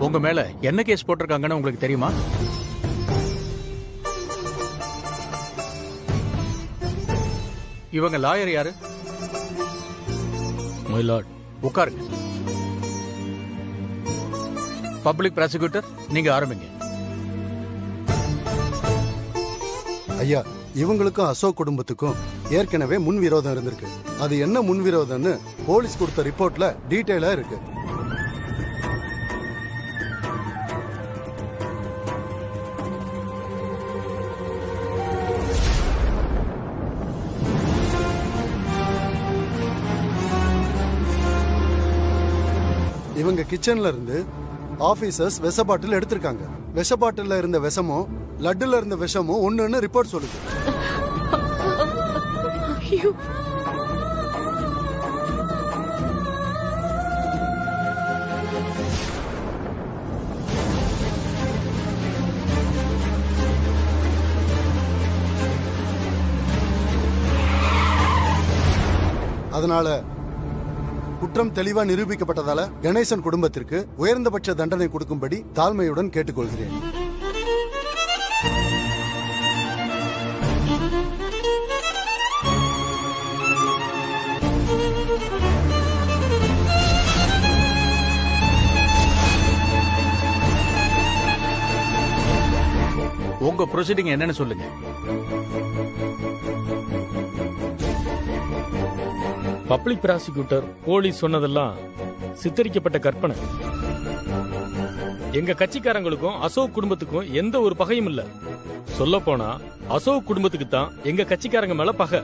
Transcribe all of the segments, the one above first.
உங்க மேல என்ன கேஸ் போட்டிருக்காங்கன்னு உங்களுக்கு தெரியுமா? இவங்க லாயர் யாரு? My Lord. உட்காருங்க. பப்ளிக் ப்ராசிக்யூட்டர், நீங்க ஆரம்பிங்க. ஐயா, இவங்களுக்கும் அசோக் குடும்பத்துக்கும் ஏற்கனவே முன்விரோதம் இருந்திருக்கு. அது என்ன முன்விரோதம்னு போலீஸ் கொடுத்த ரிப்போர்ட்ல டீடைலா இருக்கு. இவங்க கிச்சன்ல இருந்து ஆபீசர்ஸ் விஷ பாட்டில் எடுத்திருக்காங்க. விஷ பாட்டில்ல இருந்த விஷமும் லட்டுல இருந்த விஷமும் ஒண்ணுன்னு ரிப்போர்ட் சொல்லுது. அதனால குற்றம் தெளிவா நிரூபிக்கப்பட்டதால கணேசன் குடும்பத்திற்கு உயர்ந்தபட்ச தண்டனை கொடுக்கும்படி தாழ்மையுடன் கேட்டுக்கொள்கிறேன். உங்க ப்ரொசீடிங் என்னன்னு சொல்லுங்க. பப்ளிக் ப்ராசிக்யூட்டர், போலீஸ் சொன்னதெல்லாம் சித்தரிக்கப்பட்ட கற்பனை. எங்க கட்சிக்காரங்களுக்கும் அசோக் குடும்பத்துக்கும் எந்த ஒரு பகையும் இல்ல. சொல்ல போனா அசோக் குடும்பத்துக்கு தான் எங்க கட்சிக்காரங்க மேல பகை.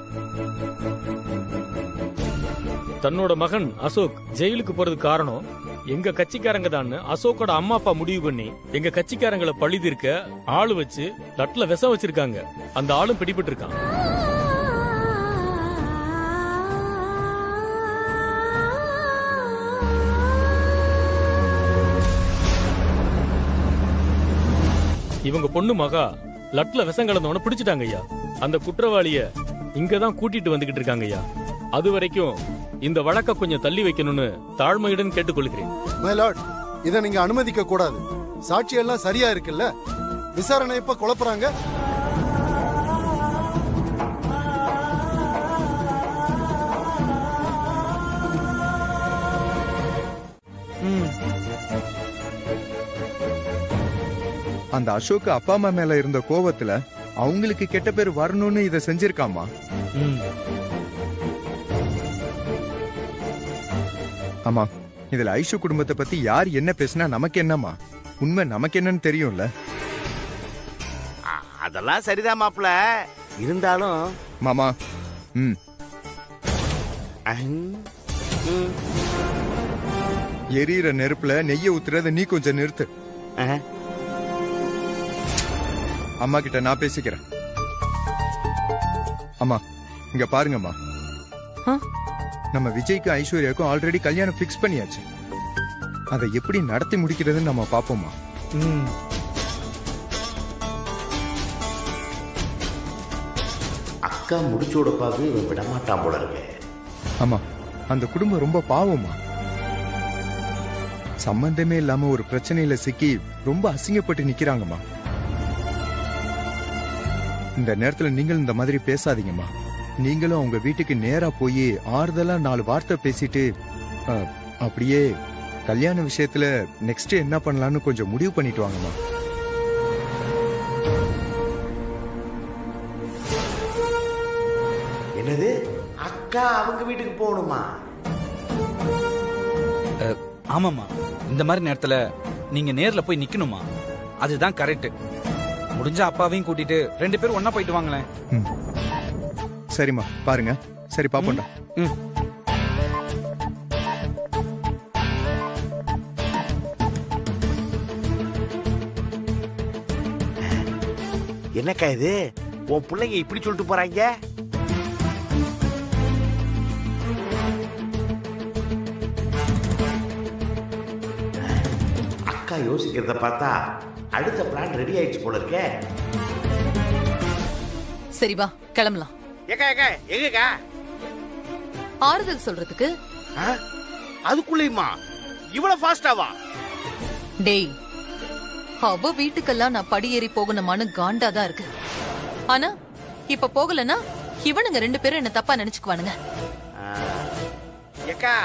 தன்னோட மகன் அசோக் ஜெயிலுக்கு போறது காரணம் எங்க கட்சிக்காரங்க தான் அசோக்கோட அம்மா அப்பா முடிவு பண்ணி எங்க கட்சிக்காரங்களை பழி தீர்க்க ஆளு வச்சு லட்ல விஷம் வச்சிருக்காங்க. அந்த ஆளும் பிடிபட்டு இருக்கான். இவங்க பொண்ணு மகா லட்ல விஷம் கலந்தவன பிடிச்சிட்டாங்க ஐயா. அந்த குற்றவாளிய இங்கதான் கூட்டிட்டு வந்துகிட்டு இருக்காங்க ஐயா. அது வரைக்கும் இந்த வழக்க கொஞ்சம் தள்ளி வைக்கணும்னு தாழ்மையுடன் கேட்டுக்கொள்கிறேன். மை லார்ட், இதை நீங்க அனுமதிக்க கூடாது. சாட்சி எல்லாம் சரியா இருக்குல்ல? விசாரணை இப்ப குழப்பறாங்க. அந்த அசோக் அப்பா அம்மா மேல இருந்த கோவத்துல அவங்களுக்கு கெட்ட பேர் வரணும்னு இத செஞ்சிருக்காமா. ஆமா, இதுல ஐஷு குடும்பத்தை பத்தி யார் என்ன பேசினா நமக்கு என்னமா? உண்மை நமக்கு என்னன்னு தெரியும்ல. அதெல்லாம் சரிதான் மாப்ள. இருந்தாலும் மாமா, எரியிற நெருப்புல நெய்ய ஊத்துறத நீ கொஞ்சம் நிறுத்து. அம்மா கிட்ட நான் பேசிக்கிறேன். அம்மா இங்க பாருங்கம்மா, நம்ம விஜய்க்கு ஐஸ்வர்யாவுக்கும் ஆல்ரெடி கல்யாணம் பிக்ஸ் பண்ணியாச்சு. அதை எப்படி நடத்தி முடிக்கிறதுன்னு நம்ம பாப்போமா. அக்கா முடிச்சோட பாக்கு இவன் விடமாட்டான் போல இருக்கு. ஆமா, அந்த குடும்பம் ரொம்ப பாவமா. சம்பந்தமே இல்லாம ஒரு பிரச்சனையில சிக்கி ரொம்ப அசிங்கப்பட்டு நிக்கிறாங்கம்மா. இந்த நேரத்துல நீங்கள் இந்த மாதிரி பேசாதீங்கம்மா. நீங்களும் அவங்க வீட்டுக்கு நேரா போய் ஆறுதலா 4 வார்த்தை பேசிட்டு அப்படியே கல்யாண விஷயத்துல நெக்ஸ்ட் என்ன பண்ணலாம்னு கொஞ்சம் முடிவு பண்ணிட்டு வாங்கம்மா. என்னது, அக்கா அவங்க வீட்டுக்கு போகணுமா? ஆமாமா, இந்த மாதிரி நேரத்துல நீங்க நேர்ல போய் நிக்கணுமா? அதுதான் கரெக்ட். முடிஞ்ச அப்பாவையும் கூட்டிட்டு 2 பேரும் ஒன்னா போயிட்டு வாங்களேன். சரிம்மா, பாருங்க. சரி பாப்போம்டா. என்னக்கா இது, உன் பிள்ளைங்க இப்படி சொல்லிட்டு போறாங்க? அக்கா யோசிக்கிறத பார்த்தா அடுத்த பிளான் ரெடி ஆயிடுச்சு போல இருக்கே. சரி வா கிளம்பலாம். எங்கக்கா? ஆறுதல் சொல்றதுக்கு. அதுக்குள்ளேயுமா இவ்வளவு ஃபாஸ்டாவா? டேய், அவ வீட்டுக்கெல்லாம் நான் படியேறி போகணுமான்னு காண்டாதான் இருக்கு. ஆனா இப்ப போகலன்னா இவனுங்க 2 பேரும் என்ன தப்பா நினைச்சுக்குவானுங்க. ஏக்கா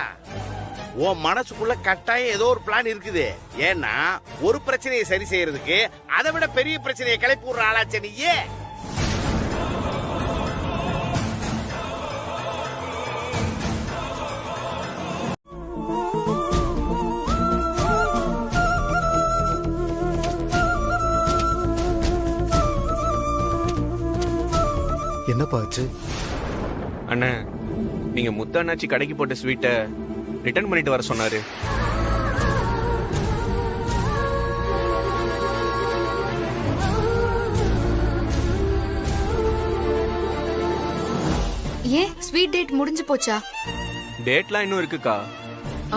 உன் மனசுக்குள்ள கட்டாயம் ஏதோ ஒரு பிளான் இருக்குது. ஏன்னா ஒரு பிரச்சனையை சரி செய்யறதுக்கு அதை விட பெரிய பிரச்சனையை கிளப்பி விடுற ஆளாச்சே நீயே. என்னப்பா ஆச்சு? அண்ணா, நீங்க முத்தாண்ணாச்சி கடைக்கு போட்ட ஸ்வீட்டை ரிட்டர்ன் பண்ணிட்டு வர சொன்னாரு. ஏன் ஸ்வீட் டேட் முடிஞ்சு போச்சா? டேட்லாம் இன்னும் இருக்குக்கா.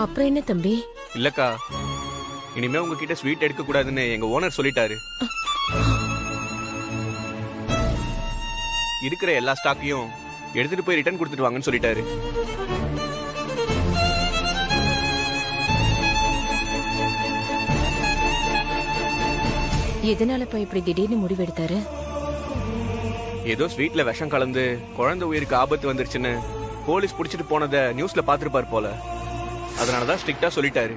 அப்புறம் என்ன தம்பி? இல்லக்கா, இனிமே உங்ககிட்ட ஸ்வீட் எடுக்க கூடாதுன்னு எங்க ஓனர் சொல்லிட்டாரு. இருக்கிற எல்லா ஸ்டாக்கையும் எடுத்துட்டு போய் ரிட்டர்ன் கொடுத்துட்டு வாங்கன்னு சொல்லிட்டாரு. எதனாலப்பா இப்படி திடீர்னு முடிவெடுத்தாரு? ஏதோ ஸ்வீட்ல விஷம் கலந்து குழந்தை உயிருக்கு ஆபத்து வந்துருச்சுன்னு போலீஸ் புடிச்சிட்டு போனதை நியூஸ்ல பாத்துருப்பாரு போல. அதனாலதான் ஸ்ட்ரிக்டா சொல்லிட்டாரு.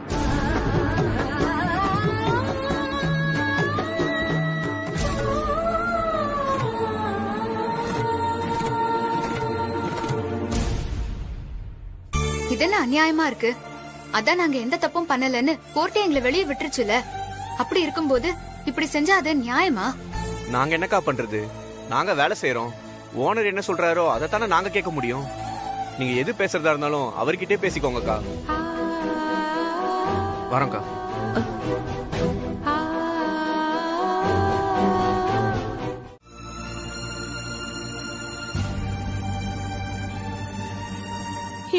இதெல்லாம் அநியாயமா இருக்கு. அதான் நாங்க எந்த தப்பும் பண்ணலன்னு கோர்ட்டே எங்களை வெளியே விட்டுருச்சுல. அப்படி இருக்கும்போது இப்படி செஞ்சா அது நியாயமா? நாங்க என்னக்கா பண்றது? நாங்க வேலை செய்யறோம். ஓனர் என்ன சொல்றாரோ அதைத்தானே நாங்க கேட்க முடியும். நீங்க எது பேசுறதா இருந்தாலும் அவர்கிட்டே பேசிக்கோங்கக்கா. வரோம்க்கா.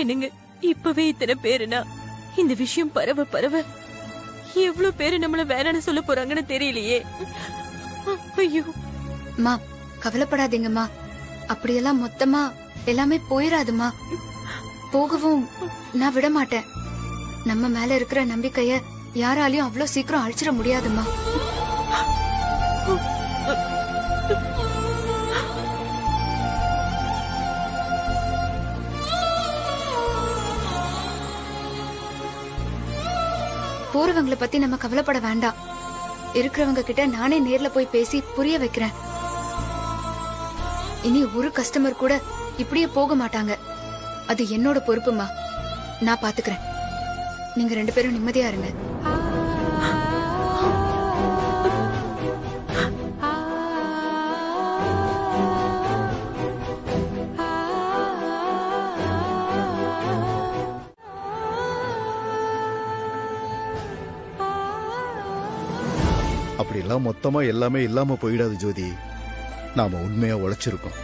என்னங்க, இப்பவே இத்தனை பேருனா இந்த விஷயம் பரவ பரவ எவ்வளவு பேரு நம்மள வேணான்னு சொல்ல போறாங்கன்னு தெரியலையே. ஐயோ அம்மா, கவலைப்படாதீங்கம்மா. அப்படியெல்லாம் மொத்தமா எல்லாமே போயிடாதுமா. போகவும் நான் விட மாட்டேன். நம்ம மேல இருக்கிற நம்பிக்கைய யாராலையும் அவ்வளவு சீக்கிரம் அழிச்சிட முடியாதுமா. போறவங்களை பத்தி நம்ம கவலைப்பட வேண்டாம். இருக்கிறவங்க கிட்ட நானே நேர்ல போய் பேசி புரிய வைக்கிறேன். இனி ஒரு கஸ்டமர் கூட இப்படியே போக மாட்டாங்க. அது என்னோட பொறுப்புமா. நான் பாத்துக்கிறேன். நீங்க 2 பேரும் நிம்மதியா இருங்க. அப்படிலாம் மொத்தமா எல்லாமே இல்லாம போயிடாது ஜோதி. நாம உண்மையா உழைச்சிருக்கோம்,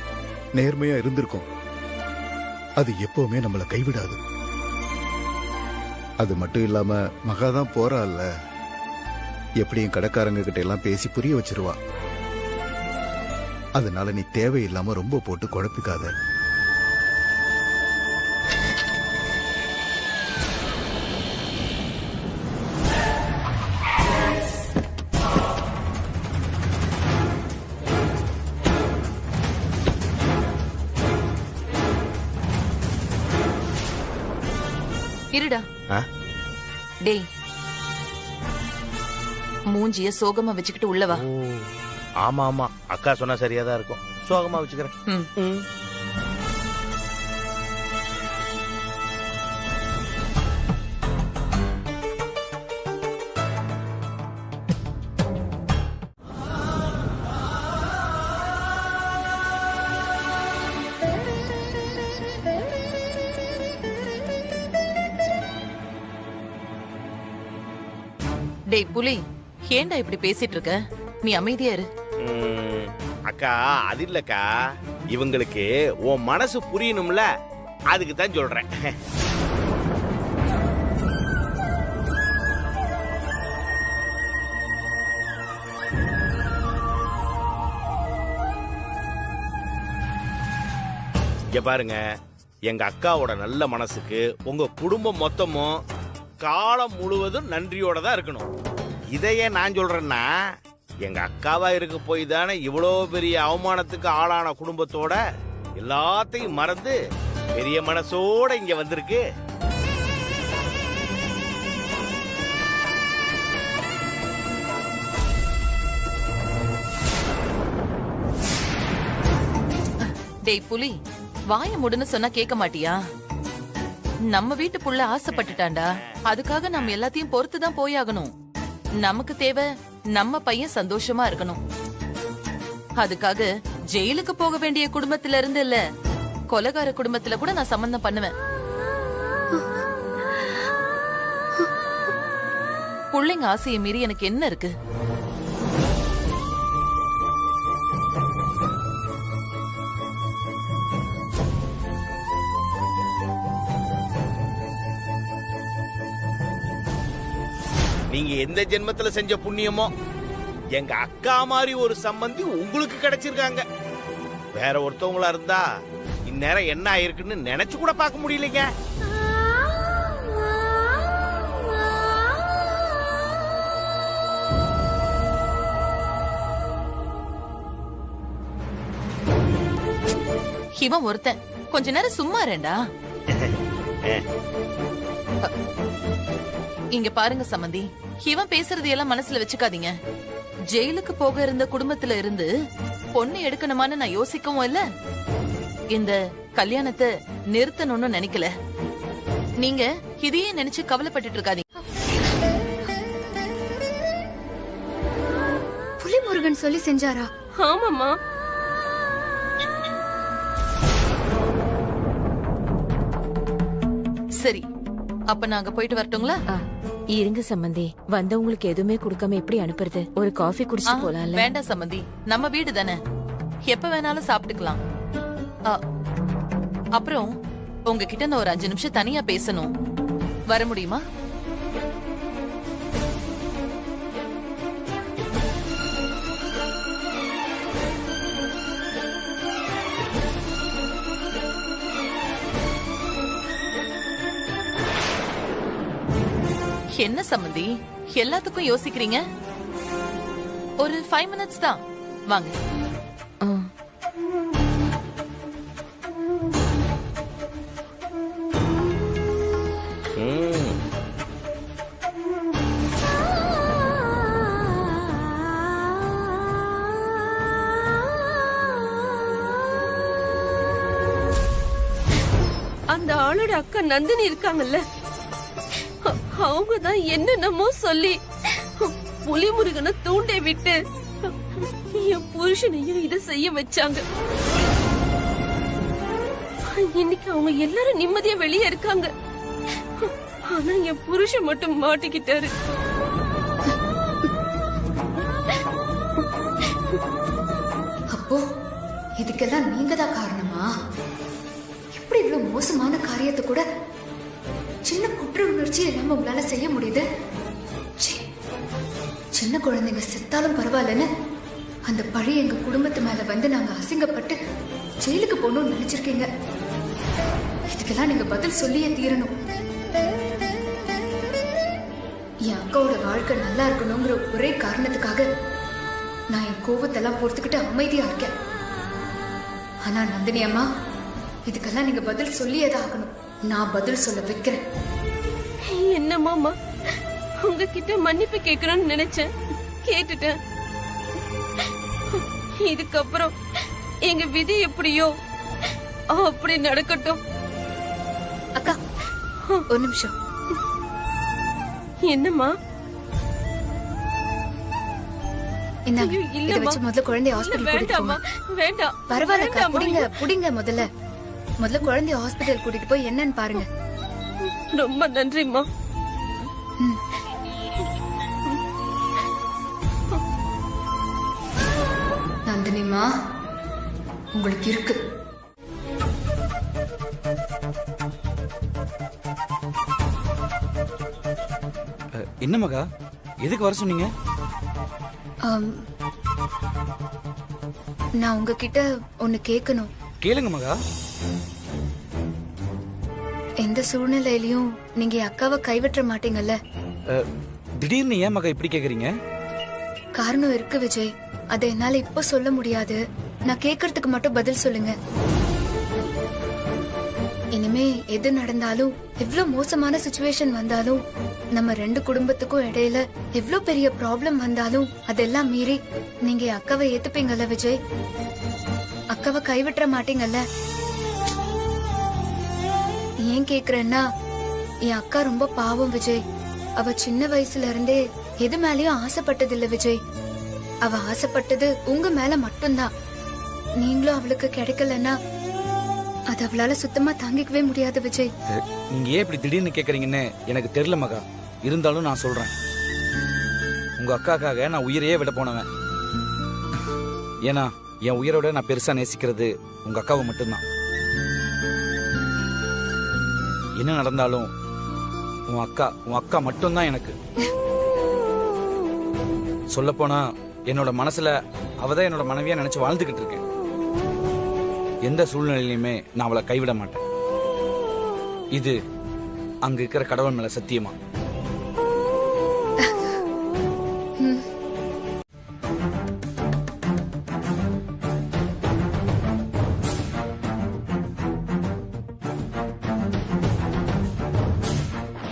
நேர்மையா இருந்திருக்கோம். அது எப்பவுமே நம்மள கைவிடாது. அது மட்டும் இல்லாம மகாதான் போறாள்ல, எப்படியும் கடைக்காரங்க கிட்ட எல்லாம் பேசி புரிய வச்சிருவா. அதனால நீ தேவையில்லாம ரொம்ப போட்டு குழப்பிக்காத. இருடா. டேய், மூஞ்சிய சோகமா வச்சுக்கிட்டு உள்ளவா. ஆமா ஆமா, அக்கா சொன்னா சரியாதான் இருக்கும். சோகமா வச்சுக்கிறேன். டேய் புலி, ஏன்டா இப்படி பேசிட்டு இருக்க? நீ அமைதியா இரு. அக்கா, அது இல்லக்கா, இவங்களுக்கு உன் மனசு புரியணும்ல, அதுக்கு தான் சொல்றேன். இங்க பாருங்க, எங்க அக்காவோட நல்ல மனசுக்கு உங்க குடும்பம் மொத்தமும் காலம் முழுவதும் நன்றியோட தான் இருக்கணும். இதையே நான் சொல்றேன்னா, எங்க அக்காவா இருக்க போய் தானே இவ்வளோ பெரிய அவமானத்துக்கு ஆளான குடும்பத்தோட எல்லாத்தையும் மறந்து பெரிய மனசோட இங்க வந்திருக்கு. டேய் புலி, வாய முடுன்னு சொன்னா கேட்க மாட்டியா? நம்ம வீட்டு புள்ள ஆசைப்பட்டுட்டான்டா, அதுக்காக நம்ம எல்லாத்தையும் பொறுத்து தான் போயாகணும். நமக்கு தேவை நம்ம பையன் சந்தோஷமா இருக்கணும். அதுக்காக ஜெயிலுக்கு போக வேண்டிய குடும்பத்தில இருந்து இல்ல, கொலைகார குடும்பத்துல கூட நான் சம்பந்தம் பண்ணுவேன். புள்ளைங்க ஆசையை மீறி எனக்கு என்ன இருக்கு? நீங்க எந்த ஜென்மத்துல செஞ்ச புண்ணியமோ எங்க அக்கா மாதிரி ஒரு சம்பந்தி உங்களுக்கு கிடைச்சிருக்காங்க. வேற ஒருத்தவங்களா இருந்தா இந்நேரம் என்ன ஆயிருக்குன்னு நினைச்சு கூட பார்க்க முடியலைங்க. இவன் ஒருத்தன் கொஞ்ச நேரம் சும்மா இருடா. இங்க பாருங்க சம்பந்தி, இவன் பேசுறது எல்லாம் மனசுல வச்சுக்காதீங்க. ஜெயிலுக்கு போக இருந்த குடும்பத்துல இருந்து பொண்ணு எடுக்கணுமான்னு நான் யோசிக்கவும் இல்ல, இந்த கல்யாணத்தை நிறுத்தணும்னு நினைக்கல. நீங்க இதையே நினைச்சு கவலைப்பட்டு இருக்காதீங்க. புலிமுருகன் சொல்லி செஞ்சாரா? ஆமாமா. சரி, அப்ப நாங்க போயிட்டு வரட்டுங்களா? இருங்க சம்பந்தி, வந்தவங்களுக்கு எதுவுமே கொடுக்காம எப்படி அனுப்புறது? ஒரு காஃபி குடிச்சிட்டு போலாம்ல? வேண்டாம் சம்பந்தி, நம்ம வீடு தானே, எப்ப வேணாலும் சாப்பிட்டுக்கலாம். அப்புறம் உங்ககிட்ட நான் ஒரு 5 நிமிஷம் தனியா பேசணும். வர முடியுமா? என்ன சம்பந்தி எல்லாத்துக்கும் யோசிக்கிறீங்க? ஒரு 5 மினிட்ஸ் தான், வாங்க. அந்த ஆளோட அக்கா நந்தினி இருக்காங்கல்ல, அவங்கதான் என்னென்னமோ சொல்லி புலிமுருகனை தூண்டை விட்டு என் புருஷனையும் இதை செய்ய வச்சாங்க. இன்னைக்கு அவங்க எல்லாரும் நிம்மதியா வெளியே இருக்காங்க. ஆனா என் புருஷன் மட்டும் மாட்டிக்கிட்டாரு. அப்போ இதுக்கெல்லாம் நீங்க தான் காரணமா? எப்படி இவ்வளவு மோசமான காரியத்தை கூட சின்ன குற்ற உணர்ச்சி இல்லாம உங்களால செய்ய முடியுது? சின்ன குழந்தைங்க செத்தாலும் பரவாயில்லன்னு அந்த பழி எங்க குடும்பத்து மேல வந்து நாங்க அசிங்கப்பட்டு ஜெயிலுக்கு போகணும்னு நினைச்சிருக்கீங்க. இதுக்கெல்லாம் நீங்க பதில் சொல்லியே தீரணும். என் அக்காவோட வாழ்க்கை நல்லா இருக்கணுங்கிற ஒரே காரணத்துக்காக நான் என் கோபத்தெல்லாம் பொறுத்துக்கிட்டு அமைதியா இருக்கேன். ஆனா நந்தினி அம்மா, இதுக்கெல்லாம் நீங்க பதில் சொல்லியேதான் ஆகணும். நான் பதில் சொல்ல வைக்கிறேன். என்ன மாமா, உங்ககிட்ட மன்னிப்பு கேட்கணும்னு நினைச்சேன், கேட்டுட்டேன். இதுக்கப்புறம் எங்க விதி எப்படியோ அப்படி நடக்கட்டும். அக்கா ஒரு நிமிஷம். என்னம்மா? இந்தாங்க, இதை வச்சு முதல்ல குழந்தைய ஹாஸ்பிடல் கூட்டிட்டு போங்க. வேண்டாம், பரவாயில்லக்கா, புடிங்க புடிங்க. முதல்ல குழந்தைய ஹாஸ்பிடல் கூட்டிட்டு போய் என்னன்னு பாருங்க. ரொம்ப நன்றிம்மா. நந்தினிமா, உங்களுக்கு இருக்கு. என்ன மகா, எதுக்கு வர சொன்னீங்க? நான் உங்ககிட்ட ஒன்னு கேட்கணும். கேளுங்க மகா. எந்த சூழ்நிலையிலயும் நீங்க என் அக்காவை கைவிட்ட மாட்டீங்கல்ல? திடீர்னு ஏன் மகா இப்படி கேக்குறீங்க? காரணம் இருக்கு விஜய், அதை என்னால இப்ப சொல்ல முடியாது. நான் கேக்குறதுக்கு மட்டும் பதில் சொல்லுங்க. இனிமே எது நடந்தாலும், எவ்வளவு மோசமான சிச்சுவேஷன் வந்தாலும், நம்ம ரெண்டு குடும்பத்துக்கும் இடையில எவ்வளவு பெரிய ப்ராப்ளம் வந்தாலும் அதெல்லாம் மீறி நீங்க என் அக்காவை ஏத்துப்பீங்கல்ல விஜய்? அக்காவை கைவிட்டுற மாட்டீங்கல்ல? ஏன் கேக்குறேன்னா, என் அக்கா ரொம்ப பாவம் விஜய். அவ சின்ன வயசுல இருந்தே எது மேலயும் ஆசைப்பட்டதில்ல விஜய். அவ ஆசைப்பட்டது உங்க மேல மட்டும்தான். நீங்களும் அவளுக்கு கிடைக்கலன்னா அது அவளால சுத்தமா தாங்கிக்கவே முடியாது விஜய். நீங்க ஏன் இப்படி திடீர்னு கேக்குறீங்கன்னு எனக்கு தெரியல மகா. இருந்தாலும் நான் சொல்றேன், உங்க அக்காக்காக நான் உயிரையே விட போனவன். ஏன்னா என் உயிரோட நான் பெருசா நேசிக்கிறது உங்க அக்காவை மட்டும்தான். என்ன நடந்தாலும் உன் அக்கா மட்டும்தான் எனக்கு. சொல்ல போனா என்னோட மனசுல அவதான் என்னோட மனைவியா நினைச்சு வாழ்ந்துகிட்டு இருக்கேன். எந்த சூழ்நிலையிலுமே நான் அவளை கைவிட மாட்டேன். இது அங்க இருக்கிற கடவுள் மேல சத்தியமா.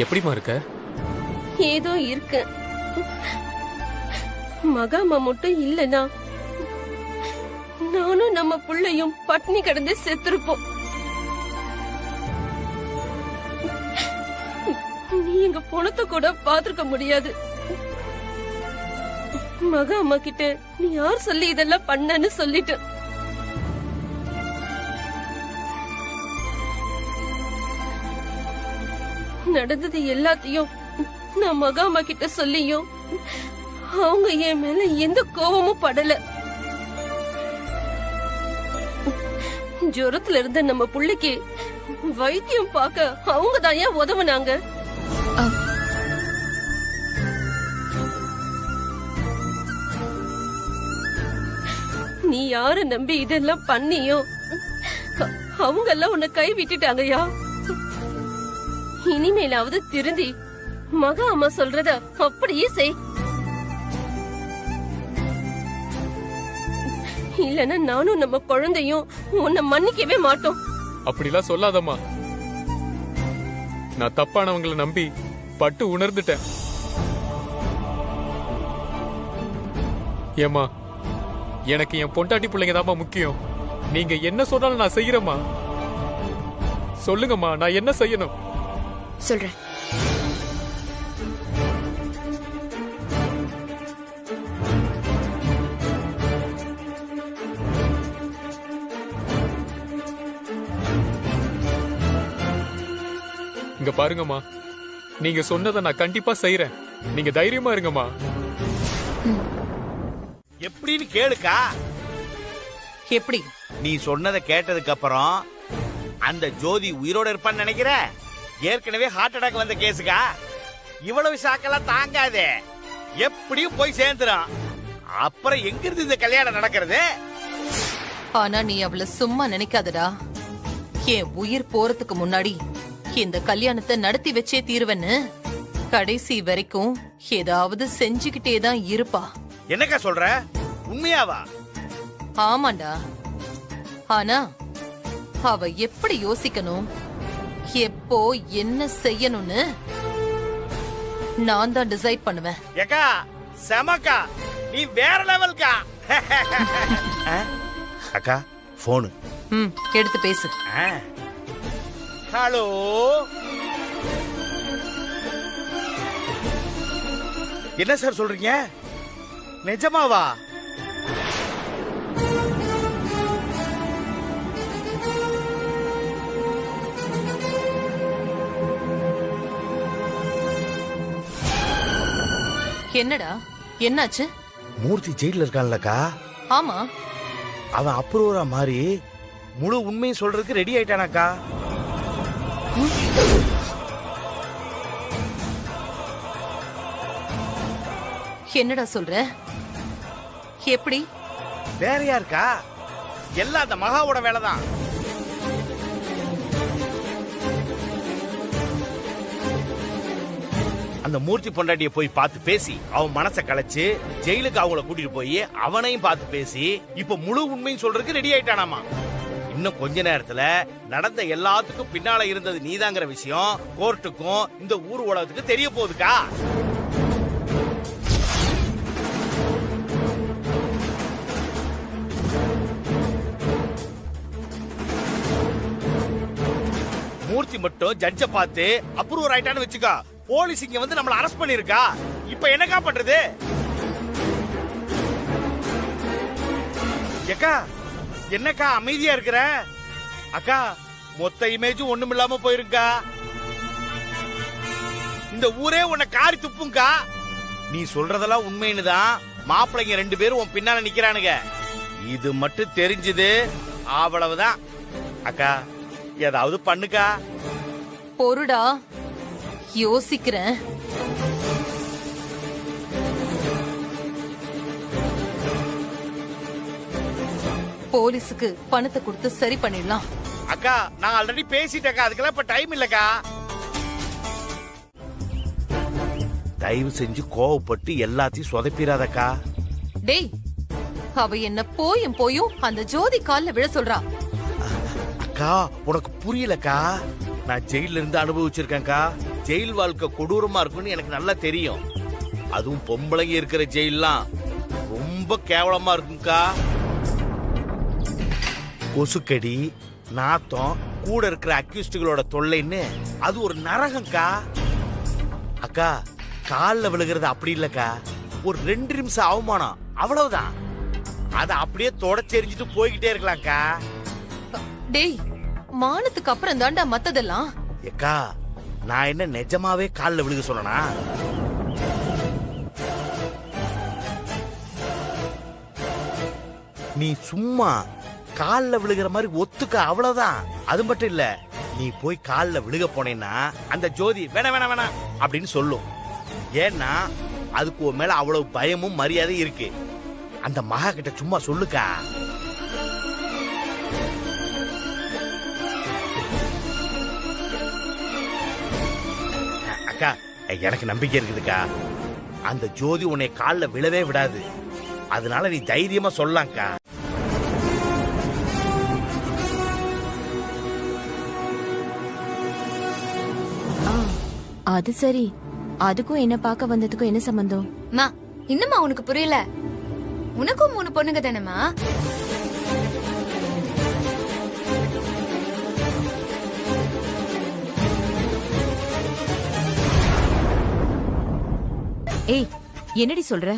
எப்படிமா இருக்க? ஏதோ இருக்கு. மகாமா மட்டும் இல்லனா நானும் நம்ம புள்ளையும் பட்னி கிடந்து செத்துருப்போம். நீ எங்க பணத்தை கூட பாத்துருக்க முடியாது. மகா அம்மா கிட்ட நீ யார் சொல்லி இதெல்லாம் பண்ணன்னு சொல்லிட்டு நடந்தது எல்லாத்தையும் நான் மகா அம்மா கிட்ட சொல்லியும் அவங்க என் மேல எந்த கோபமும் படல. ஜுரத்துல இருந்த நம்ம புள்ளைக்கு வைத்தியம் பார்க்க அவங்க தான் ஏன் உதவுனாங்க. நீ யார நம்பி இதெல்லாம் பண்ணியோ அவங்க எல்லாம் உன்னை கை விட்டுட்டாங்கயா. இனிமேலாவது திருந்தி மகா அம்மா சொல்றத அப்படியே செய். இல்லன்னா நானும் நம்ம குழந்தையும் உன்னை மன்னிக்கவே மாட்டோம். அப்படிலாம் சொல்லாதம்மா. நான் தப்பானவங்களை நம்பி பட்டு உணர்ந்துட்டேன். ஏமா, எனக்கு என் பொண்டாட்டி பிள்ளைங்க தான்மா முக்கியம். நீங்க என்ன சொன்னாலும் நான் செய்யறேம்மா. சொல்லுங்கம்மா, நான் என்ன செய்யணும்? சொல்றேன். இங்க பாருங்கம்மா, நீங்க சொன்னதை நான் கண்டிப்பா செய்யறேன். நீங்க தைரியமா இருங்கம்மா. எப்படின்னு கேளுக்கா. எப்படி? நீ சொன்னதை கேட்டதுக்கு அப்புறம் அந்த ஜோதி உயிரோட இருப்பான்னு நினைக்கிற? ஏற்கனவே ஹார்ட் அட்டாக் வந்த கேஸுக்கா. இவ்வளவு ஷாக்கெல்லாம் தாங்காதே. எப்படியும் போய் சேர்ந்துடும். அப்புறம் எங்க இருந்து இந்த கல்யாணம் நடக்கிறது? ஆனா நீ அவளை சும்மா நினைக்காதடா. என் உயிர் போறதுக்கு முன்னாடி இந்த கல்யாணத்தை நடத்தி வச்சே தீருவன்னு கடைசி வரைக்கும் ஏதாவது செஞ்சுக்கிட்டே தான் இருப்பா. என்னக்கா சொல்ற? உண்மையாவா? ஆமாண்டா. ஆனா அவ எப்படி யோசிக்கணும், எப்போ என்ன செய்யணும்னு நான் தான் டிசைட் பண்ணுவேன். ஏக்கா செமக்கா, நீ வேற லெவல்க்கா. அக்கா போனு. எடுத்து பேசு. ஹலோ, என்ன சார் சொல்றீங்க? நிஜமாவா? என்னடா, என்னாச்சு? மூர்த்தி ஜெயில இருக்கான்லக்கா. ஆமா, அவன் அப்ரூவரா மாறி முழு உண்மையை சொல்றதுக்கு ரெடி ஆயிட்டானாக்கா. என்னடா சொல்ற? எப்படி? வேற யாருக்கா? எல்லாம் அந்த மகாவோட வேலைதான். அந்த மூர்த்தி பொண்டாட்டிய போய் பார்த்து பேசி அவன் மனசை கலைச்சு ஜெயிலுக்கு அவங்கள கூட்டிட்டு போய் அவனையும் பார்த்து பேசி இப்ப முழு உண்மையும் சொல்றதுக்கு ரெடி ஆயிட்டானாமா. இன்னும் கொஞ்ச நேரத்துல நடந்த எல்லாத்துக்கும் பின்னால இருந்தது நீதாங்கிற விஷயம் கோர்ட்டுக்கும் இந்த ஊர் உலகத்துக்கு தெரிய போகுதுக்கா. மூர்த்தி மட்டும் ஜட்ஜ பார்த்து அப்ரூவ் ஆயிட்டான்னு வச்சுக்கோ, போலீஸ் இங்க வந்து நம்மள அரெஸ்ட் பண்ணிருக்கா. இப்ப என்னக்கா பண்றது? ஏக்கா என்னக்கா அமைதியா இருக்கிற? அக்கா மொத்த இமேஜும் ஒண்ணுமில்லாம போயிருக்கா. இந்த ஊரே உன்னை காரி துப்புங்கா. நீ சொல்றதெல்லாம் உண்மைன்னு தான் மாப்பிள்ளைங்க 2 பேரும் உன் பின்னால நிக்கிறானுங்க. இது மட்டும் தெரிஞ்சது அவ்வளவுதான். அக்கா ஏதாவது பண்ணுக்கா. பொருடா யோசிக்கிறேன். போலீஸுக்கு பணத்தை கொடுத்து சரி பண்ணிடலாம். அக்கா நான் ஆல்ரெடி பேசிட்டேக்கா, அதுக்கெல்லாம் இப்ப டைம் இல்லக்கா. தயவு செஞ்சு கோவப்பட்டு எல்லாத்தையும் சொதப்பிராதக்கா. டேய், அவ என்ன போயும் அந்த ஜோதி கால்ல விழ சொல்றா. அக்கா உனக்கு புரியலக்கா. நான் ஜெயில இருந்து அனுபவிச்சிருக்கேன்க்கா. ஜெயில் வாழ்க்கை கொடூரமா இருக்கும்னு எனக்கு நல்லா தெரியும். அதுவும் பொம்பளைங்க இருக்கிற ஜெயிலாம் ரொம்ப கேவலமா இருக்கும்க்கா. கொசுக்கடி, நாத்தம், கூட இருக்கிற அக்யூஸ்டுகளோட தொல்லைன்னு அது ஒரு நரகம்க்கா. அக்கா கால்ல விழுகிறது அப்படி இல்லக்கா, ஒரு 2 நிமிஷம் அவமானம் அவ்வளவுதான். அத அப்படியே தொடச்செறிஞ்சிட்டு போய்கிட்டே இருக்கலாம்க்கா. டேய், மானத்துக்கு அப்புறம் தாண்டா மத்ததெல்லாம். ஏக்கா நான் என்ன நிஜமாவே கால்ல விழுக சொன்னா? நீ சும்மா கால்ல விழுகிற மாதிரி ஒத்துக்க, அவ்வளவுதான். அது மட்டும் இல்ல, நீ போய் கால்ல விழுக போனேன்னா அந்த ஜோதி வேணாம் வேணாம் வேணாம் அப்படின்னு சொல்லும். ஏன்னா அதுக்கு உன் மேல அவ்வளவு பயமும் மரியாதையும் இருக்கு. அந்த மகா கிட்ட சும்மா சொல்லுக்கா. அக்கா எனக்கு நம்பிக்கை இருக்குதுக்கா. அந்த ஜோதி உன்னை கால்ல விழவே விடாது. அதனால நீ தைரியமா சொல்லலாம்க்கா. அது சரி, அதுக்கும் என்ன பார்க்க வந்ததுக்கும் என்ன சம்பந்தம்? மா இன்னுமா உனக்கு புரியல? உனக்கும் 3 பொண்ணுங்க தானேமா? ஏய், என்னடி சொல்ற?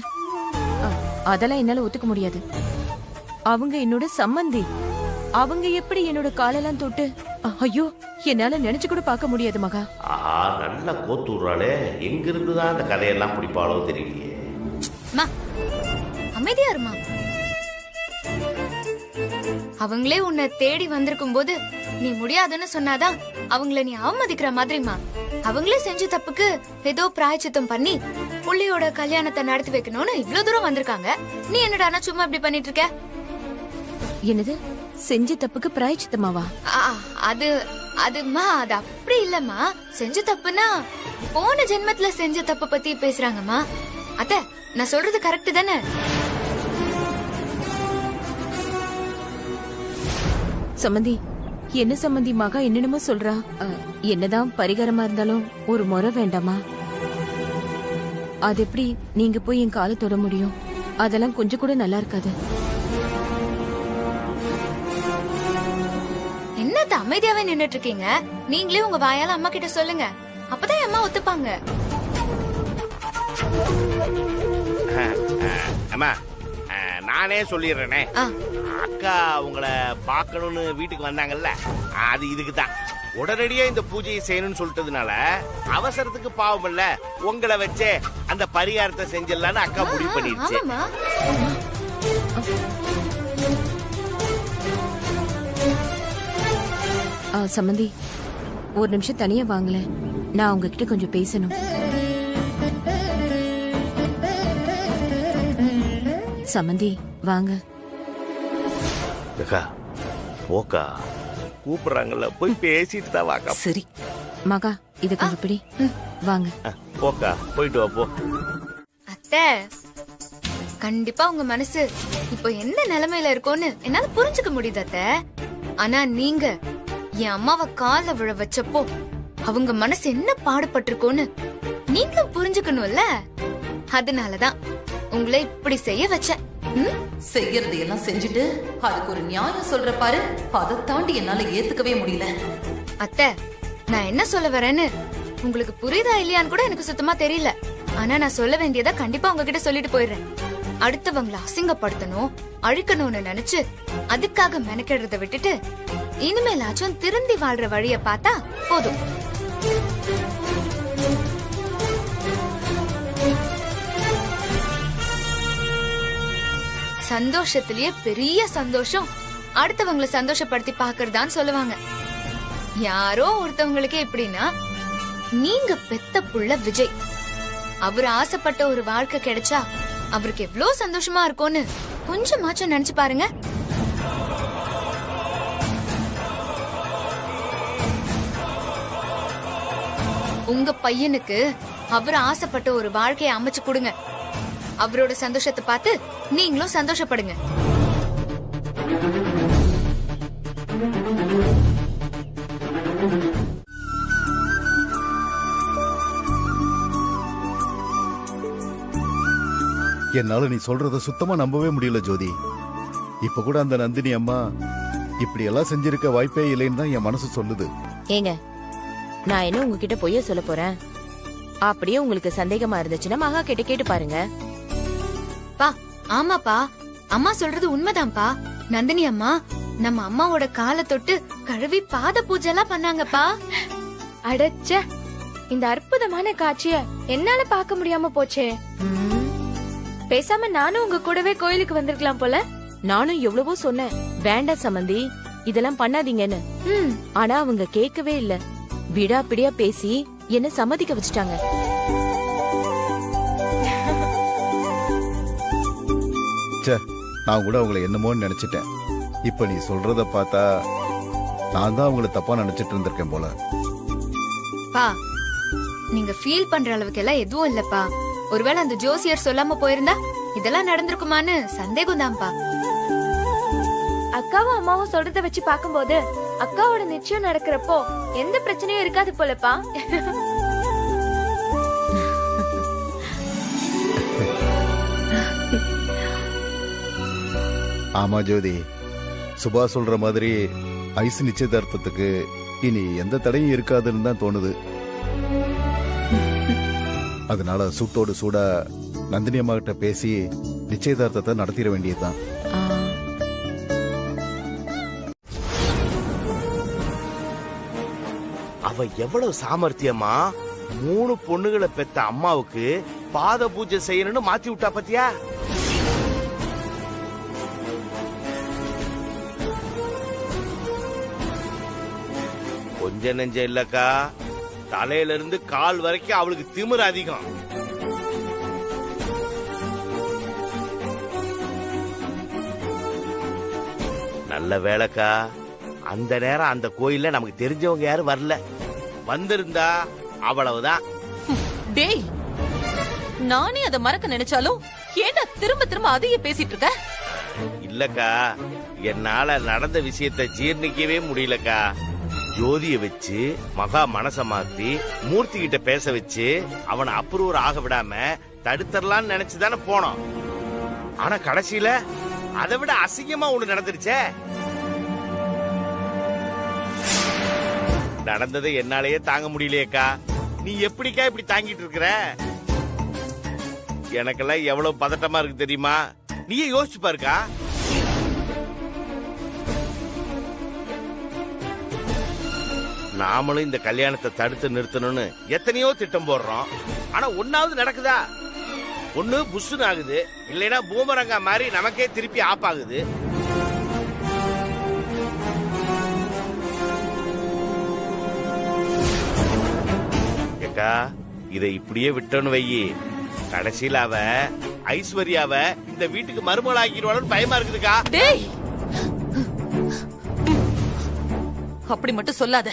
அதெல்லாம் என்னால ஒத்துக்க முடியாது. அவங்க என்னோட சம்மந்தி. அவங்க எப்படி என்னோட காலெல்லாம் தொட்டு? ஐயோ, என்னால நினைச்சு கூட பார்க்க முடியாது மகா. நல்ல கோத்தூராளே, எங்க இருந்துதான் அந்த கதையெல்லாம் பிடிப்பாளோ தெரியலையே. அமைதியா இருமா. அவங்களே உன்னை தேடி வந்திருக்கும் போது நீ முடியாதுன்னு சொன்னாதான் அவங்கள நீ அவமதிக்கிற மாதிரிமா. அவங்களே செஞ்ச தப்புக்கு ஏதோ பிராயச்சித்தம் பண்ணி புள்ளியோட கல்யாணத்தை நடத்தி வைக்கணும்னு இவ்வளவு தூரம் வந்திருக்காங்க. நீ என்னடா சும்மா இப்படி பண்ணிட்டு இருக்க? என்னது செஞ்ச தப்புக்கு பிராயச்சித்தமாவா? அதுமா அது அப்படி இல்லம்மா. செஞ்ச தப்புனா போன ஜென்மத்துல செஞ்ச தப்பு பத்தி பேசுறாங்கம்மா. அத்த நான் சொல்றது கரெக்ட் தானே? சம்மந்தி, என்ன சம்மந்தி மகா என்னென்னமோ சொல்றா. என்னதான் பரிகாரமா இருந்தாலும் ஒரு முறை வேண்டாமா? அது எப்படி நீங்க போய் என் காலை தொட முடியும்? அதெல்லாம் கொஞ்சம் கூட நல்லா இருக்காது. என்னத்த அமைதியாவே நின்னுட்டு இருக்கீங்க? நீங்களே உங்க வாயால அம்மா கிட்ட சொல்லுங்க. அப்பதான் அம்மா ஒத்துப்பாங்க. அம்மா நானே சொல்லிடுறேனே. அக்கா உங்களை பார்க்கணும்னு வீட்டுக்கு வந்தாங்கல்ல, அது இதுக்கு தான். உடனடியா இந்த பூஜையை செய்யணும்னு சொல்லிட்டதுனால அவசரத்துக்கு பாவம் இல்ல, உங்களை வச்சே அந்த பரிகாரத்தை செஞ்சிடலான்னு அக்கா முடிவு பண்ணிடுச்சு. சம்மந்தி, ஒரு நிமிஷம் தனியா வாங்கல, நான் உங்ககிட்ட கொஞ்சம் பேசணும். சம்மந்தி வாங்க. போக்கா கூப்பிடுறாங்கல்ல, போய் பேசிட்டு தான் வாக்கா. சரி மகா, இது கொஞ்சம் பிடி. வாங்க. போக்கா, போயிட்டு வா போ. அத்தை, கண்டிப்பா உங்க மனசு இப்போ என்ன நிலைமையில இருக்கும்னு என்னால புரிஞ்சுக்க முடியுது அத்தை. ஆனா நீங்க என் அம்மாவை கால்ல விழ வச்சப்போ அவங்க மனசு என்ன பாடுபட்டிருக்கோன்னு நீங்களும் புரிஞ்சுக்கணும்ல. அதனாலதான் உங்களை இப்படி செய்ய வச்சேன். செய்யறது எல்லாம் செஞ்சுட்டு அதுக்கு ஒரு நியாயம் சொல்ற பாரு, அதை தாண்டி என்னால ஏத்துக்கவே முடியல. அத்தை, நான் என்ன சொல்ல வரேன்னு உங்களுக்கு புரியுதா இல்லையான்னு கூட எனக்கு சுத்தமா தெரியல. ஆனா நான் சொல்ல வேண்டியதா கண்டிப்பா உங்ககிட்ட சொல்லிட்டு போயிடுறேன். அடுத்தவங்களை அசிங்கப்படுத்தணும், அழிக்கணும்னு நினைச்சு அதுக்காக மெனக்கெடுறத விட்டுட்டு இனிமேலாச்சும் திருந்தி வாழ்ற வழிய பார்த்தா போதும். சந்தோஷத்திலேயே பெரிய சந்தோஷம் அடுத்தவங்களை சந்தோஷப்படுத்தி பாக்குறதான்னு சொல்லுவாங்க. யாரோ ஒருத்தவங்களுக்கே எப்படின்னா, நீங்க பெத்த புள்ள விஜய், அவர் ஆசைப்பட்ட ஒரு வாழ்க்கை கிடைச்சா அவருக்கு எவ்வளவு சந்தோஷமா இருக்கும்னு கொஞ்சமாச்சும் நினைச்சு பாருங்க. உங்க பையனுக்கு அவர் ஆசைப்பட்ட ஒரு வாழ்க்கையை அமைச்சு கொடுங்க. அவரோட சந்தோஷத்தை பார்த்து நீங்களும் சந்தோஷப்படுங்க. என்னால நீ சொல்றத சுத்தமா நம்பவே முடியல ஜோதி. இப்ப கூட அந்த நந்தினி அம்மா இப்படி எல்லாம் செஞ்சிருக்க வாய்ப்பே இல்லைன்னு தான் என் மனசு சொல்லுது. ஏங்க, நான் என்ன உங்ககிட்ட பொய்ய சொல்ல போறேன்? அப்படியே உங்களுக்கு சந்தேகமா இருந்துச்சுன்னா மகா கிட்ட கேட்டு பாருங்க. பா, ஆமாப்பா, அம்மா சொல்றது உண்மைதான்ப்பா. நந்தினி அம்மா நம்ம அம்மாவோட காலை தொட்டு கழுவி பாத பூஜை எல்லாம் பண்ணாங்கப்பா. அடச்ச, இந்த அற்புதமான காட்சிய என்னால பார்க்க முடியாம போச்சே. பேசாம நானும் உங்க கூடவே கோயிலுக்கு வந்திருக்கலாம் போல. நானும் எவ்வளவோ சொன்னேன், வேண்டாம் சம்பந்தி, இதெல்லாம் பண்ணாதீங்கன்னு. ஆனா அவங்க கேட்கவே இல்ல. விடாப்பிடியா பேசி என்ன சம்மதிக்க வச்சுட்டாங்க. நான் கூட அவங்களை என்னமோன்னு நினைச்சிட்டேன். இப்ப நீ சொல்றத பார்த்தா நான் தான் அவங்களை தப்பா நினைச்சிட்டு இருந்திருக்கேன் போல. பா, நீங்க ஃபீல் பண்ற அளவுக்கு எல்லாம் எதுவும் இல்லப்பா. ஒருவேளை அந்த ஜோசியர் சொல்லாம போயிருந்தா இதெல்லாம் நடந்திருக்குமான்னு சந்தேகம் தான்ப்பா. அக்காவும் அம்மாவும் சொல்றத வச்சு பாக்கும்போது அக்காவோட நிச்சயம் நடக்கிறப்போ எந்த பிரச்சனையும் இருக்காது போலப்பா. ஆமா ஜோதி, சுபா சொல்ற மாதிரி ஐஸ் நிச்சயதார்த்தத்துக்கு இனி எந்த தடையும் இருக்காதுன்னு தான் தோணுது. அதனால சூட்டோடு சூடா நந்தினி அம்மா கிட்ட பேசி நிச்சயதார்த்தத்தை நடத்திட வேண்டியதுதான். அவ எவ்வளவு சாமர்த்தியமா 3 பொண்ணுகளை பெத்த அம்மாவுக்கு பாத பூஜை செய்யணும்னு மாத்தி விட்டா பத்தியா? கொஞ்ச நெஞ்ச இல்லக்கா, தலையில இருந்து கால் வரைக்கும் அவளுக்கு திமிரு அதிகம். நல்ல வேலைக்கா, அந்த நேரம் அந்த கோயில்ல நமக்கு தெரிஞ்சவங்க யாரும் வரல. வந்திருந்தா அவ்வளவுதான். டேய், நானே அதை மறக்க நினைச்சாலும் ஏன்டா திரும்ப திரும்ப அதையே பேசிட்டு இருக்க? இல்லக்கா, என்னால நடந்த விஷயத்தை ஜீர்ணிக்கவே முடியலக்கா. ஜோதிய வச்சு மகா மனச மாத்தி மூர்த்தி கிட்ட பேச வச்சு அவனை அப்ரூவர் ஆக விடாம தடுத்தரலான்னு நினைச்சுதானே போனோம். ஆனா கடைசியில அதை விட அசிங்கமா ஒண்ணு நடந்துருச்சே. நடந்ததை என்னாலேயே தாங்க முடியலையேக்கா. நீ எப்படிக்கா இப்படி தாங்கிட்டு இருக்கிற? எனக்கெல்லாம் எவ்வளவு பதட்டமா இருக்கு தெரியுமா? நீயே யோசிச்சு பாருக்கா. நாமளும் இந்த கல்யாணத்தை தடுத்து நிறுத்தணும்னு எத்தனையோ திட்டம் போடுறோம். ஆனா ஒன்னாவது நடக்குதா? ஒண்ணு புஷ்ஷுன்னு ஆகுது, இல்லைன்னா பூமரங்கா மாதிரி நமக்கே திருப்பி ஆப் ஆகுது. ஏக்கா, இதை இப்படியே விட்டோன்னு வையி, கடைசியில அவ ஐஸ்வர்யாவ இந்த வீட்டுக்கு மருமகள் ஆக்கிடுவான்னு பயமா இருக்குதுக்கா. டேய், அப்படி மட்டும் சொல்லாத.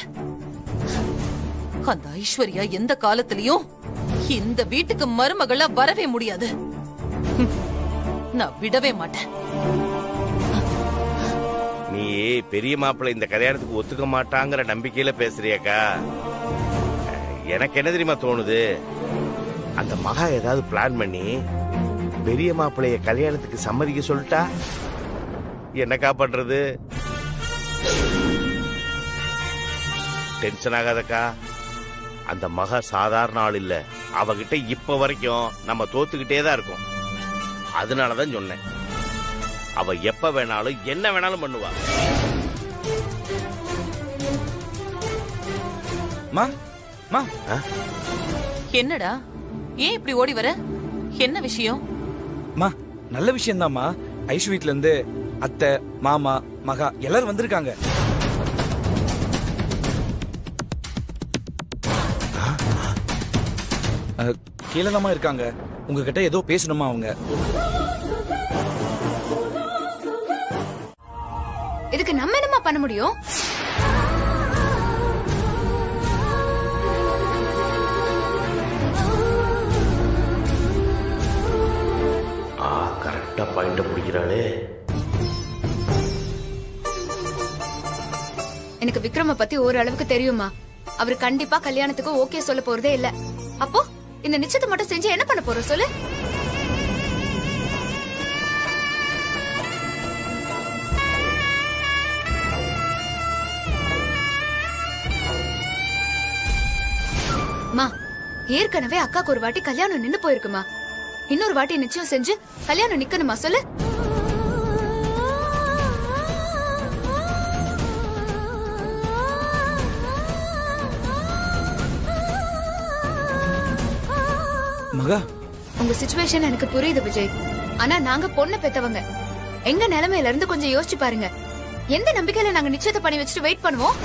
அந்த ஐஸ்வர்யா எந்த காலத்திலயும் இந்த வீட்டுக்கு மருமகளா வரவே முடியாது. நான் விடவே மாட்டேன். நீ பெரிய மாப்பிள்ளை இந்த கல்யாணத்துக்கு ஒத்துக்க மாட்டாங்கிற நம்பிக்கையில பேசுறியாக்கா? எனக்கு என்ன தெரியுமா தோணுது, அந்த மகா ஏதாவது பிளான் பண்ணி பெரிய மாப்பிள்ளைய கல்யாணத்துக்கு சம்மதிக்க சொல்லிட்டா என்னக்கா பண்றது? டென்ஷன் ஆகாதக்கா. அந்த மகா சாதாரண ஆள் இல்ல. அவகிட்ட இப்ப வரைக்கும் நம்ம தோத்துக்கிட்டே தான் இருக்கோம். அதனாலதான் சொன்னேன், அவ எப்ப வேணாலும் என்ன வேணாலும் பண்ணுவா. என்னடா, ஏன் இப்படி ஓடி வர? என்ன விஷயம்? நல்ல விஷயம் தான்மா. ஐஷு வீட்ல இருந்து அத்தை, மாமா, மகா எல்லாரும் வந்திருக்காங்க. கீழதாமா இருக்காங்க. உங்ககிட்ட ஏதோ பேசணுமா அவங்க? இதுக்கு நம்ம என்னமா பண்ண முடியும்? கரெக்டா பாயிண்ட பிடிக்கிறாளே. எனக்கு விக்ரம பத்தி ஓரளவுக்கு தெரியுமா. அவரு கண்டிப்பா கல்யாணத்துக்கு ஓகே சொல்ல போறதே இல்ல. அப்போ இந்த நிச்சயத்தை மட்டும் செஞ்சு என்ன பண்ண போற சொல்லு? மா, ஏற்கனவே அக்காக்கு ஒரு வாட்டி கல்யாணம் நின்னு போயிருக்குமா. இன்னொரு வாட்டி நிச்சயம் செஞ்சு கல்யாணம் நிக்கணுமா சொல்லு? மகா, உங்க சிச்சுவேஷன் எனக்கு புரியுது விஜய். ஆனா நாங்க பொண்ணு பெத்தவங்க. எங்க நிலைமையில இருந்து கொஞ்சம் யோசிச்சு பாருங்க. எந்த நம்பிக்கையில நாங்க நிச்சயத்தை பண்ணி வச்சுட்டு வெயிட் பண்ணுவோம்?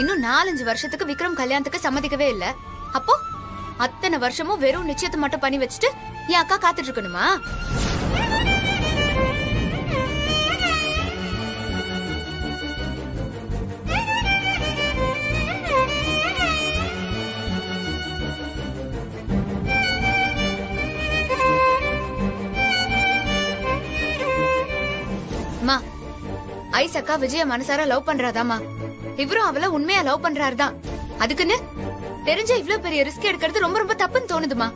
இன்னும் 4-5 வருஷத்துக்கு விக்ரம் கல்யாணத்துக்கு சம்மதிக்கவே இல்ல. அப்போ அத்தனை வருஷமும் வெறும் நிச்சயத்தை மட்டும் பண்ணி வச்சுட்டு என் அக்கா காத்துட்டு இருக்கணுமா? மா, ஐஸ் அக்கா விஜய மனசார லவ் பண்றாதாமா. இவரும் அவள உண்மையா லவ் பண்றாருதான். அதுக்குன்னு தெரிஞ்ச இவ்ளோ பெரிய ரிஸ்க் எடுக்கிறது ரொம்ப ரொம்ப தப்புன்னு தோணுதுமா.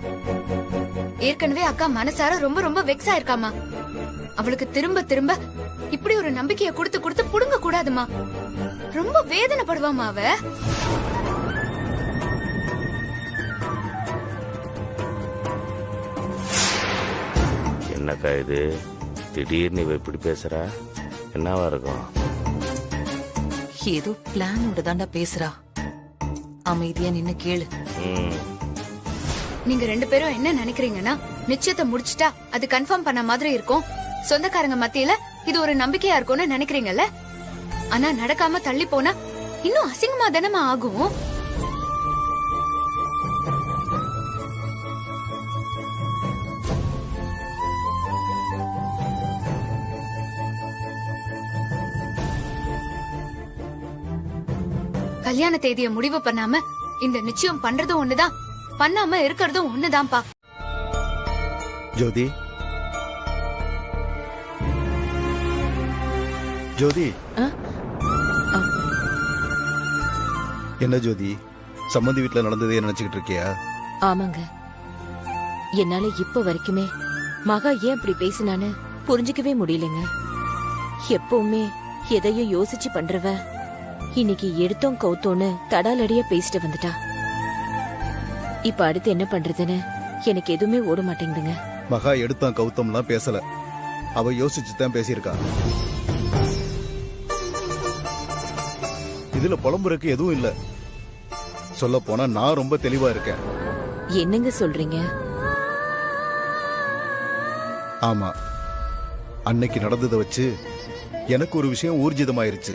ஏற்கனவே அக்கா மனசார ரொம்ப ரொம்ப வெக்ஸ் ஆயிருக்காமா. அவளுக்கு திரும்ப திரும்ப இப்படி ஒரு நம்பிக்கையை கொடுத்து கொடுத்து புடுங்க கூடாதுமா. ரொம்ப வேதனைப்படுவாமா அவ. என்னக்கா இது, திடீர்னு இவ இப்படி பேசுறா? என்னவா இருக்கும்? ஏதோ பிளானோட தாண்டா பேசுறா. அமைதியா நின்னு கேளு. நீங்க 2 பேரும் என்ன நினைக்கிறீங்கன்னா, நிச்சயத்தை முடிச்சிட்டா அது கன்ஃபார்ம் பண்ண மாதிரி இருக்கும், சொந்தக்காரங்க மத்தியில இது ஒரு நம்பிக்கையா இருக்கும்னு நினைக்கிறீங்கல்ல. ஆனா நடக்காம தள்ளி போனா இன்னும் அசிங்கமா தானமா ஆகும். கல்யாண தேதியை முடிவு பண்ணாம இந்த நிச்சயம் பண்றதும் ஒண்ணுதான், பண்ணாம இருக்கிறதும் ஒண்ணுதான்ப்பா. ஜோதி, ஜோதி, என்ன ஜோதி, சம்மந்தி வீட்டுல நடந்ததே நினைச்சுக்கிட்டு இருக்கியா? ஆமாங்க, என்னால இப்ப வரைக்குமே மகா ஏன் இப்படி பேசினான்னு புரிஞ்சுக்கவே முடியலங்க. எப்பவுமே எதையும் யோசிச்சு பண்றவ இன்னைக்கு எடுத்தோம் கவுத்தோன்னு தடாலடியா பேசிட்டு வந்துட்டா. இப்ப அடுத்து என்ன பண்றதுன்னு எனக்கு எதுவுமே ஓட மாட்டேங்குதுங்க. மகா எடுத்தான் கௌதம்லாம் பேசல, அவ யோசிச்சுதான் பேசியிருக்கா. இதுல புலம்புறதுக்கு எதுவும் இல்ல. சொல்ல போனா நான் ரொம்ப தெளிவா இருக்கேன். என்னங்க சொல்றீங்க? ஆமா, அன்னைக்கு நடந்ததை வச்சு எனக்கு ஒரு விஷயம் ஊர்ஜிதமாயிருச்சு.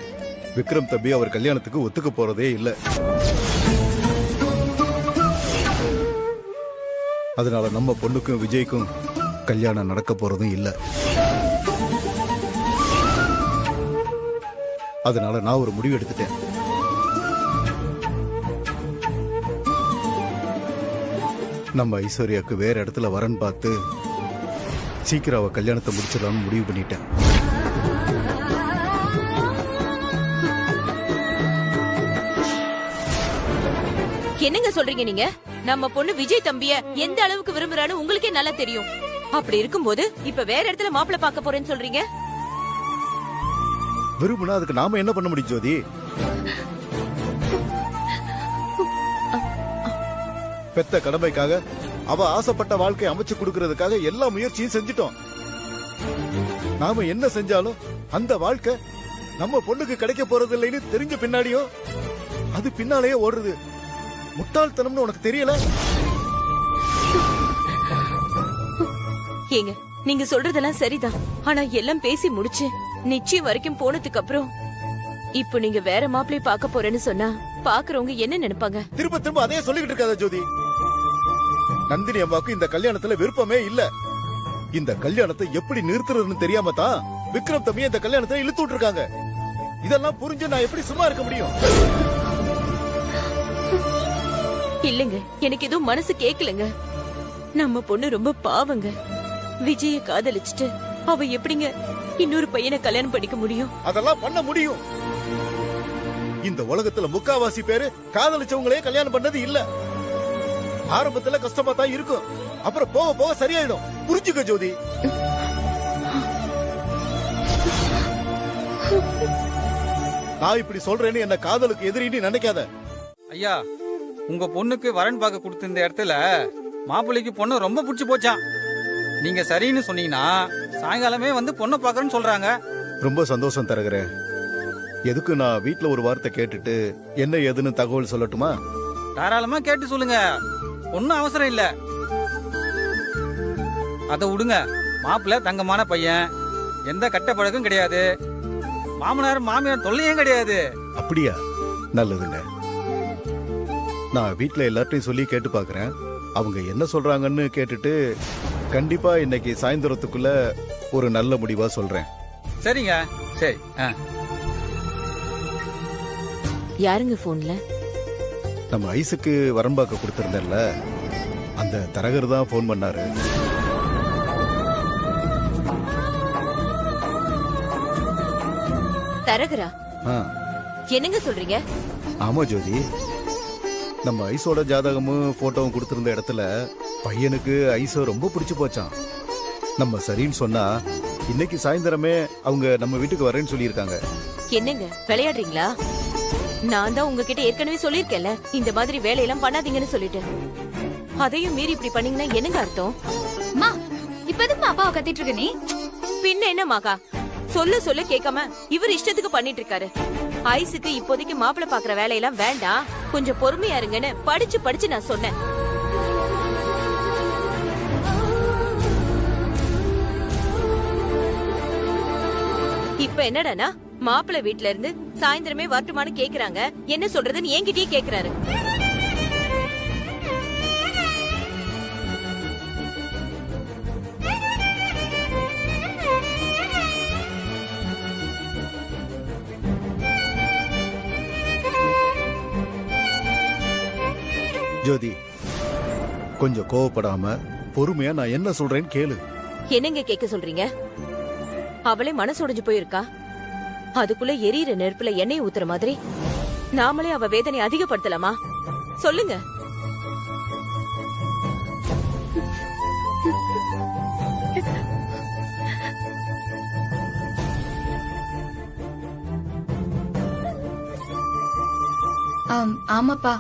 விக்ரம் தம்பி அவர் கல்யாணத்துக்கு ஒத்துக்க போறதே இல்ல. அதனால நம்ம பொண்ணுக்கும் விஜய்க்கும் கல்யாணம் நடக்க போறதும் இல்ல. அதனால நான் ஒரு முடிவு எடுத்துட்டேன். நம்ம ஐஸ்வர்யாவுக்கு வேற இடத்துல வரன் பார்த்து சீக்கிரம் அவ கல்யாணத்தை முடிச்சிடலாம்னு முடிவு பண்ணிட்டேன். என்னங்க சொல்றீங்க நீங்க? நம்ம பொண்ணு விஜய் தம்பிய எந்த அளவுக்கு விரும்புறான்னு உங்களுக்கே நல்லா தெரியும். அப்படி இருக்கும்போது இப்ப வேற இடத்துல மாப்பிள்ளை பார்க்க போறேன்னு சொல்றீங்க? விரும்புனா அதுக்கு நாம என்ன பண்ண முடியும் ஜோதி? பெத்த கடமைக்காக அவ ஆசைப்பட்ட வாழ்க்கை அமைச்சு கொடுக்கறதுக்காக எல்லா முயற்சியும் செஞ்சிட்டோம். நாம என்ன செஞ்சாலும் அந்த வாழ்க்கை நம்ம பொண்ணுக்கு கிடைக்க போறது இல்லைன்னு தெரிஞ்ச பின்னாடியும் அது பின்னாலேயே ஓடுறது முட்டாள்தனம்னு உனக்கு தெரியல? ஏங்க, நீங்க சொல்றதெல்லாம் சரிதான். ஆனா எல்லாம் பேசி முடிச்சு நிச்சயம் வரைக்கும் போனதுக்கு அப்புறம் இப்போ நீங்க வேற மாப்பிள்ளைய பார்க்க போறேன்னு சொன்னா பாக்குறவங்க என்ன நினைப்பாங்க? திரும்ப திரும்ப அதே சொல்லிக்கிட்டு இருக்காத ஜோதி. நந்தினி அம்மாவுக்கு இந்த கல்யாணத்துல விருப்பமே இல்ல. இந்த கல்யாணத்தை எப்படி நிறுத்துறதுன்னு தெரியாம தான் விக்ரம் தம்பியை இந்த கல்யாணத்தை இழுத்து விட்டுருக்காங்க. இதெல்லாம் புரிஞ்சு நான் எப்படி சும்மா இருக்க முடியும்? இல்லங்க, எனக்கு எதுவும் மனசு கேக்கலங்க. நம்ம பொண்ணு ரொம்ப பாவங்க. விஜய காதலிச்சுட்டு அவ எப்படிங்க இன்னொரு பையனை கல்யாணம் பண்ணிக்க முடியும்? அதெல்லாம் பண்ண முடியும். இந்த உலகத்துல முக்காவாசி பேரு காதலிச்சவங்களே கல்யாணம் பண்ணது இல்ல. ஆரம்பத்துல கஷ்டமா தான் இருக்கும், அப்புறம் போக போக சரியாயிடும். புரிஞ்சுக்க ஜோதி. நான் இப்படி சொல்றேன்னு என்ன காதலுக்கு எதிரின்னு நினைக்காத. ஐயா, உங்க பொண்ணுக்கு வரன் பார்க்க கொடுத்திருந்த இடத்துல மாப்பிள்ளைக்கு பொண்ணு ரொம்ப பிடிச்சு போச்சான். நீங்க சரின்னு சொன்னீங்கன்னா சாயங்காலமே வந்து பொண்ணை பாக்குறேன்னு சொல்றாங்க. ரொம்ப சந்தோஷம் தரகிறேன். எதுக்கு நான் வீட்ல ஒரு வார்த்தை கேட்டுட்டு என்ன ஏதுன்னு தகவல் சொல்லட்டுமா? தாராளமா கேட்டு சொல்லுங்க, ஒன்னும் அவசரம் இல்ல. அத விடுங்க, மாப்பிள்ளை தங்கமான பையன், எந்த கட்ட பழக்கம் கிடையாது, மாமனார் மாமியார் தொல்லையும் கிடையாது. அப்படியா? நல்லதுங்க. நான் வீட்ல எல்லார்ட்டையும் சொல்லி கேட்டு பாக்குறேன். அவங்க என்ன சொல்றாங்கன்னு கேட்டுட்டு கண்டிப்பா இன்னைக்கு சாயந்தரத்துக்குள்ள ஒரு நல்ல முடிவா சொல்றேன். சரிங்க, சரி. யாருங்க போன்ல? நம்ம ஐஸுக்கு வரன் பார்க்க கொடுத்திருந்தேன்ல, அந்த தரகர் தான் போன் பண்ணாரு. தரகரா? என்னங்க சொல்றீங்க? ஆமா ஜோதி, நம்ம ஐஸோட ஜாதகமும் போட்டோவும் கொடுத்திருந்த இடத்துல பையனுக்கு ஐஸ ரொம்ப பிடிச்சு போச்சான். நம்ம சரின்னு சொன்னா இன்னைக்கு சாயந்தரமே அவங்க நம்ம வீட்டுக்கு வரேன்னு சொல்லியிருக்காங்க. என்னங்க விளையாடுறீங்களா? நான் தான் உங்ககிட்ட ஏற்கனவே சொல்லிருக்கேன்ல, இந்த மாதிரி வேலையெல்லாம் பண்ணாதீங்கன்னு சொல்லிட்டு. அதையும் மீறி இப்படி பண்ணீங்கன்னா என்னங்க அர்த்தம்? மா, இப்ப எதுக்கு அப்பாவை கத்திட்டு இருக்க நீ? பின்ன என்ன மாகா, சொல்ல கேட்காம இவர் இஷ்டத்துக்கு பண்ணிட்டு இருக்காரு. ஐஸுக்கு இப்போதைக்கு மாப்பிள்ளை பாக்குற வேலையெல்லாம் வேண்டாம், கொஞ்சம் பொறுமையா இருங்கன்னு படிச்சு நான் சொன்னேன். இப்ப என்னடானா மாப்பிள்ளை வீட்ல இருந்து சாயந்தரமே வரட்டுமான்னு கேக்குறாங்க. என்ன சொல்றதுன்னு என்கிட்டயே கேக்குறாரு. ஜோதி, கொஞ்சம் கோவப்படாம பொறுமையா நான் என்ன சொல்றேன்னு கேளு. என்னங்க கேட்க சொல்றீங்க? அவளே மனசு உடைஞ்சு போயிருக்கா. அதுக்குள்ள எரியிற நெருப்புல எண்ணெய் ஊத்துற மாதிரி நாமளே அவ வேதனை அதிகப்படுத்தலாமா? சொல்லுங்க. ஆமாப்பா,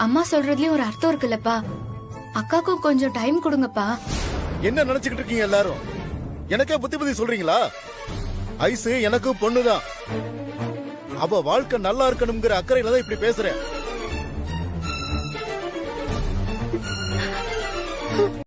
அம்மா சொல்றதுலயும் ஒரு அர்த்தம் இருக்குல்லப்பா. அக்காக்கும் கொஞ்சம் டைம் கொடுங்கப்பா. என்ன நினைச்சுக்கிட்டு இருக்கீங்க எல்லாரும்? எனக்கே புத்தி சொல்றீங்களா? ஐசு எனக்கு பொண்ணுதான். அவ வாழ்க்கை நல்லா இருக்கணுங்கிற அக்கறையில தான் இப்படி பேசுறேன்.